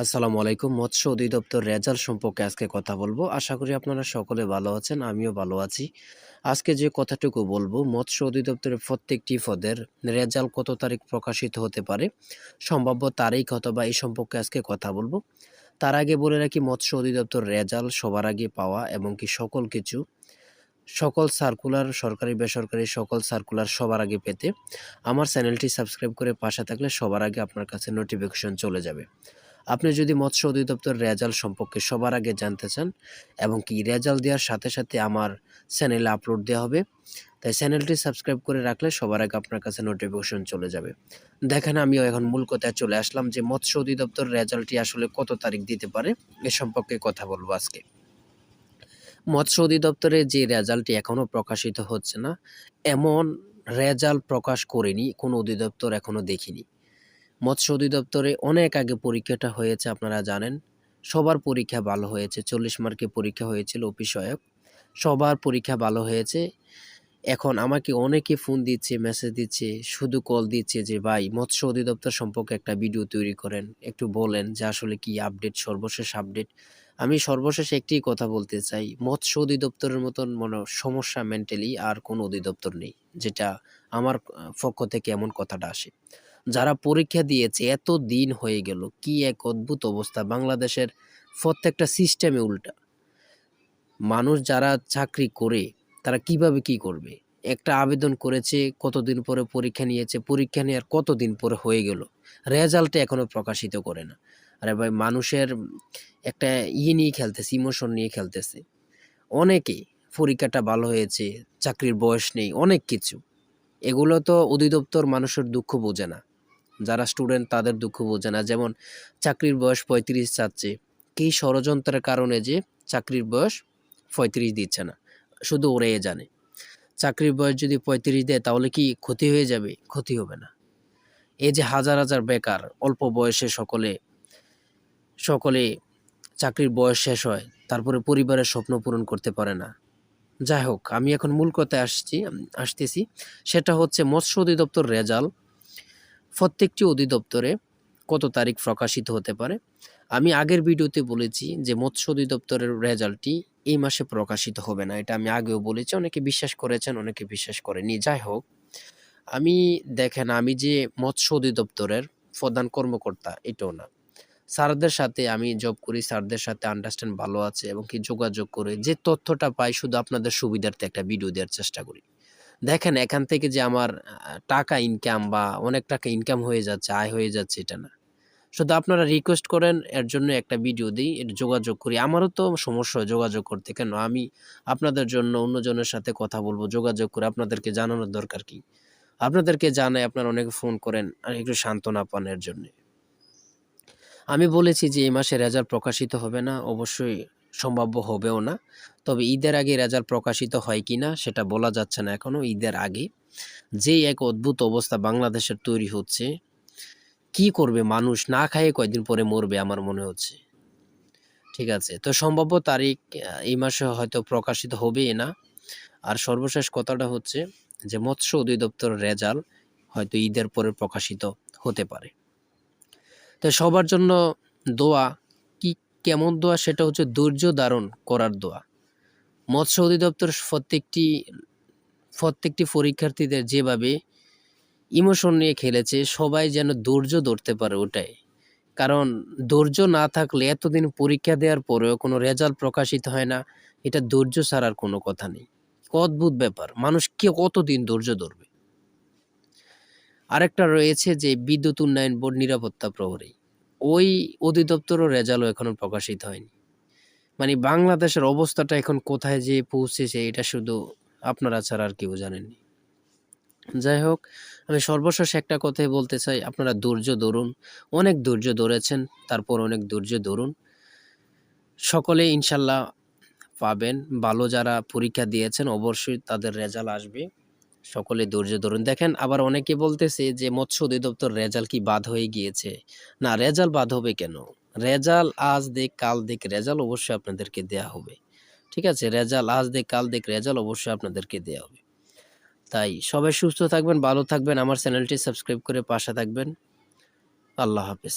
আসসালামু আলাইকুম। মৎস্য অধিদপ্তর রেজাল্ট সম্পর্কে আজকে কথা বলবো। আশা করি আপনারা সকলে ভালো আছেন, আমিও ভালো আছি। আজকে যে কথাটুকু বলবো, মৎস্য অধিদপ্তরের প্রত্যেকটি পদের রেজাল্ট কত তারিখ প্রকাশিত হতে পারে, সম্ভাব্য তারিখ অথবা এই সম্পর্কে আজকে কথা বলবো। তার আগে বলে রাখি, মৎস্য অধিদপ্তর রেজাল্ট সবার আগে পাওয়া এবং কি সকল কিছু, সকল সার্কুলার, সরকারি বেসরকারি সকল সার্কুলার সবার আগে পেতে আমার চ্যানেলটি সাবস্ক্রাইব করে পাশে থাকলে সবার আগে আপনার কাছে নোটিফিকেশন চলে যাবে। আপনি যদি মৎস্য অধিদপ্তর রেজাল্ট সম্পর্কে সবার আগে জানতে চান এবং কি রেজাল্ট দেওয়ার সাথে সাথে আমার চ্যানেলে আপলোড দেওয়া হবে, তাই চ্যানেলটি সাবস্ক্রাইব করে রাখলে সবার আগে আপনার কাছে নোটিফিকেশন চলে যাবে। দেখেন, আমিও এখন মূল কথায় চলে আসলাম যে মৎস্য অধিদপ্তর রেজাল্টটি আসলে কত তারিখ দিতে পারে এ সম্পর্কে কথা বলবো আজকে। মৎস্য অধিদপ্তরের যে রেজাল্টটি এখনও প্রকাশিত হচ্ছে না, এমন রেজাল্ট প্রকাশ করেনি কোনো অধিদপ্তর, এখনও দেখিনি। মৎস্য অধিদপ্তরে অনেক আগে পরীক্ষাটা হয়েছে, আপনারা জানেন। সবার পরীক্ষা ভালো হয়েছে, 40 মার্কের পরীক্ষা হয়েছিল অফিস সহায়ক, সবার পরীক্ষা ভালো হয়েছে। এখন আমাকে অনেকে ফোন দিচ্ছে, মেসেজ দিচ্ছে, শুধু কল দিচ্ছে যে ভাই মৎস্য অধিদপ্তর সম্পর্কে একটা ভিডিও তৈরি করেন, একটু বলেন যে আসলে কি আপডেট, সর্বশেষ আপডেট। আমি সর্বশেষ একটি কথা বলতে চাই, মৎস্য অধিদপ্তরের মতন সমস্যা মেন্টালি আর কোনো অধিদপ্তর নেই, যেটা আমার পক্ষ থেকে এমন কথাটা আসে। যারা পরীক্ষা দিয়েছে এত দিন হয়ে গেল, কি এক অদ্ভুত অবস্থা বাংলাদেশের, প্রত্যেকটা সিস্টেমে উল্টা। মানুষ যারা চাকরি করে তারা কিভাবে কি করবে, একটা আবেদন করেছে, কতদিন পরে পরীক্ষা নিয়েছে, পরীক্ষা নেওয়ার কতদিন পরে হয়ে গেল, রেজাল্টে এখনো প্রকাশিত করে না। আরে ভাই, মানুষের একটা নিয়ে খেলতেছে, ইমোশন নিয়ে খেলতেছে। অনেকেই পরীক্ষাটা ভালো হয়েছে, চাকরির বয়স নেই, অনেক কিছু। এগুলো তো অধিদপ্তর মানুষের দুঃখ বোঝে না, যারা স্টুডেন্ট তাদের দুঃখ বোঝে না। যেমন চাকরির বয়স 35 চাচ্ছে, কি ষড়যন্ত্রের কারণে যে চাকরির বয়স 35 দিচ্ছে না, শুধু ওরাই জানে। চাকরির বয়স যদি 35 দেয় তাহলে কি ক্ষতি হয়ে যাবে? ক্ষতি হবে না। এই যে হাজার হাজার বেকার অল্প বয়সে সকলে সকলে চাকরির বয়স শেষ হয়, তারপরে পরিবারের স্বপ্ন পূরণ করতে পারে না। যাই হোক, আমি এখন মূল কথায় আসতেছি। সেটা হচ্ছে মৎস্য অধিদপ্তর রেজাল্ট প্রত্যেকটি অধিদপ্তরে কত তারিখ প্রকাশিত হতে পারে। আমি আগের ভিডিওতে বলেছি যে মৎস্য অধিদপ্তরের রেজাল্টটি এই মাসে প্রকাশিত হবে না, এটা আমি আগেও বলেছি। অনেকে বিশ্বাস করেছেন, অনেকে বিশ্বাস করেনি। যাই হোক, আমি দেখেন, আমি যে মৎস্য অধিদপ্তরের প্রধান কর্মকর্তা এটাও না। স্যারদের সাথে আমি জব করি, স্যারদের সাথে আন্ডারস্ট্যান্ড ভালো আছে এবং কি যোগাযোগ করে যে তথ্যটা পাই শুধু আপনাদের সুবিধার্থে একটা ভিডিও দেওয়ার চেষ্টা করি। দেখেন, এখান থেকে যে আমার টাকা ইনকাম বা অনেক টাকা ইনকাম হয়ে যাচ্ছে, আয় হয়ে যাচ্ছে, এটা না। শুধু আপনারা রিকোয়েস্ট করেন, এর জন্য একটা ভিডিও দিই, এর যোগাযোগ করি। আমারও তো সমস্যা হয় যোগাযোগ করতে, কেন আমি আপনাদের জন্য অন্যজনের সাথে কথা বলবো, যোগাযোগ করে আপনাদেরকে জানানোর দরকার কি? আপনাদেরকে জানাই, আপনারা অনেকে ফোন করেন আর একটু সান্ত্বনা পান এর জন্যে। আমি বলেছি যে এই মাসে রেজাল্ট প্রকাশিত হবে না, অবশ্যই সম্ভাব্য হবেও না। তবে ঈদের আগে রেজাল্ট প্রকাশিত হয় কিনা সেটা বলা যাচ্ছে না এখনো। ঈদের আগে যেই এক অদ্ভুত অবস্থা বাংলাদেশের তৈরি হচ্ছে, কি করবে মানুষ? না খাইয়ে কয়দিন পরে মরবে আমার মনে হচ্ছে। ঠিক আছে? তো সম্ভাব্য তারিখ এই মাসে হয়তো প্রকাশিত হবেই না। আর সর্বশেষ কথাটা হচ্ছে যে মৎস্য অধিদপ্তরের রেজাল্ট হয়তো ঈদের পরে প্রকাশিত হতে পারে। তো সবার জন্য দোয়া। কি, কেমন দোয়া? সেটা হচ্ছে ধৈর্য ধারণ করার দোয়া। মৎস্য অধিদপ্তর প্রত্যেকটি পরীক্ষার্থীদের যেভাবে ইমোশন নিয়ে খেলেছে, সবাই যেন ধৈর্য ধরতে পারে, ওটাই। কারণ ধৈর্য না থাকলে এতদিন পরীক্ষা দেওয়ার পরেও কোনো রেজাল্ট প্রকাশিত হয় না, এটা ধৈর্য ছাড়ার কোনো কথা নেই। অদ্ভুত ব্যাপার, মানুষ কতদিন ধৈর্য ধরবে? আরেকটা রয়েছে যে বিদ্যুৎ উন্নয়ন বোর্ড নিরাপত্তা প্রহরী, ওই অধিদপ্তরও রেজাল্টও এখনো প্রকাশিত হয়নি। মানে বাংলাদেশের অবস্থাটা এখন কোথায় যেয়ে পৌঁছেছে, এটা শুধু আপনারা ছাড়া আর কেউ জানেননি। যাই হোক, আমি সর্বশেষ একটা কথাই বলতে চাই, আপনারা ধৈর্য ধরুন। অনেক ধৈর্য ধরেছেন, তারপর অনেক ধৈর্য ধরুন। সকলে ইনশাল্লাহ পাবেন। ভালো যারা পরীক্ষা দিয়েছেন অবশ্যই তাদের রেজাল্ট আসবে। সকলে ধৈর্য ধরুন। দেখেন, আবার অনেকে বলতেছে যে মৎস্য অধিদপ্তর রেজাল্ট কি বাদ হয়ে গিয়েছে? না, রেজাল্ট বাদ হবে কেন? রেজাল্ট আজ দেখ কাল দেখ, রেজাল্ট অবশ্যই আপনাদেরকে দেয়া হবে। ঠিক আছে? রেজাল্ট আজ দেখ কাল দেখ, রেজাল্ট অবশ্যই আপনাদেরকে দেয়া হবে। তাই সবাই সুস্থ থাকবেন, ভালো থাকবেন, আমার চ্যানেলটি সাবস্ক্রাইব করে পাশে থাকবেন। আল্লাহ হাফেজ।